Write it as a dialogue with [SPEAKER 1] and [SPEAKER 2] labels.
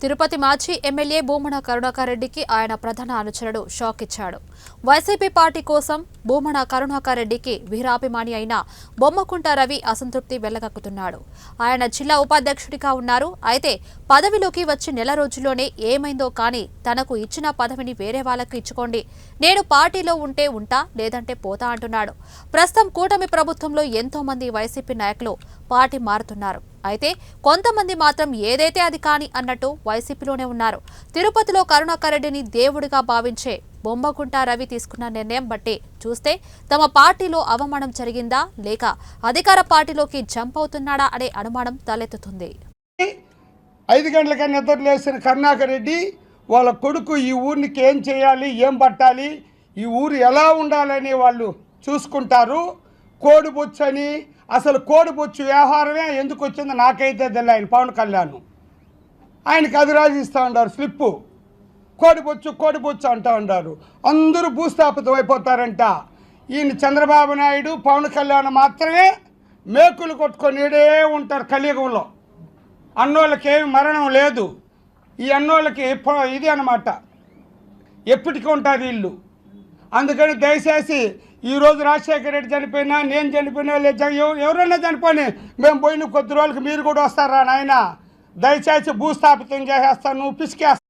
[SPEAKER 1] తిరుపతి మాజీ ఎమ్మెల్యే భూమన కరుణాకర్ రెడ్డికి ఆయన ప్రధాన అనుచరుడు షాక్ ఇచ్చాడు. వైసీపీ పార్టీ కోసం భూమన కరుణాకర్ రెడ్డికి వీరాభిమాని అయిన బొమ్మకుంట రవి అసంతృప్తి వెళ్లగక్కుతున్నాడు. ఆయన జిల్లా ఉపాధ్యక్షుడిగా ఉన్నారు. అయితే పదవిలోకి వచ్చి నెల రోజుల్లోనే ఏమైందో కానీ తనకు ఇచ్చిన పదవిని వేరే వాళ్లకు ఇచ్చుకోండి, నేను పార్టీలో ఉంటే ఉంటా లేదంటే పోతా అంటున్నాడు. ప్రస్తుతం కూటమి ప్రభుత్వంలో ఎంతో మంది వైసీపీ నాయకులు పార్టీ మారుతున్నారు. అయితే కొంతమంది మాత్రం ఏదైతే అది కాని అన్నట్టు వైసీపీలోనే ఉన్నారు. తిరుపతిలో కరుణాకర్ రెడ్డిని దేవుడిగా భావించే బొమ్మకుంట రవి తీసుకున్న నిర్ణయం బట్టి చూస్తే తమ పార్టీలో అవమానం జరిగిందా లేక అధికార పార్టీలోకి జంప్ అవుతున్నాడా అనే అనుమానం తలెత్తుతుంది.
[SPEAKER 2] 5 గంటలకే నిద్ర లేచిన కరుణాకర్ రెడ్డి వాళ్ళ కొడుకు ఈ ఊరికి ఏం చేయాలి, ఏం పట్టాలి, ఈ ఊరు ఎలా ఉండాలని వాళ్ళు చూసుకుంటారు. కోడిబొచ్చని అసలు కోడిబొచ్చు వ్యవహారమే ఎందుకు వచ్చిందో నాకైతే తెలియదు. ఆయన పవన్ కళ్యాణ్ ఆయనకి అది రాజిస్తూ ఉంటారు, స్లిప్పు కోడిబొచ్చు అంటూ ఉంటారు. అందరూ భూస్థాపితం అయిపోతారంట. ఈయన చంద్రబాబు నాయుడు పవన్ కళ్యాణ్ మాత్రమే మేకులు కొట్టుకొని ఏడే ఉంటారు కలియుగంలో. అన్నోళ్ళకి ఏమి మరణం లేదు. ఈ అన్నోళ్ళకి ఇది అన్నమాట, ఎప్పటికీ ఉంటారు వీళ్ళు. అందుకని దయచేసి ఈరోజు రాజశేఖర రెడ్డి చనిపోయినా, నేను చనిపోయినా, లేదా ఎవరైనా చనిపోయి మేము పోయిన కొద్ది రోజులకి మీరు కూడా వస్తారా నాయన, దయచేసి భూస్థాపితం చేసేస్తాను, పిసికేస్తాను.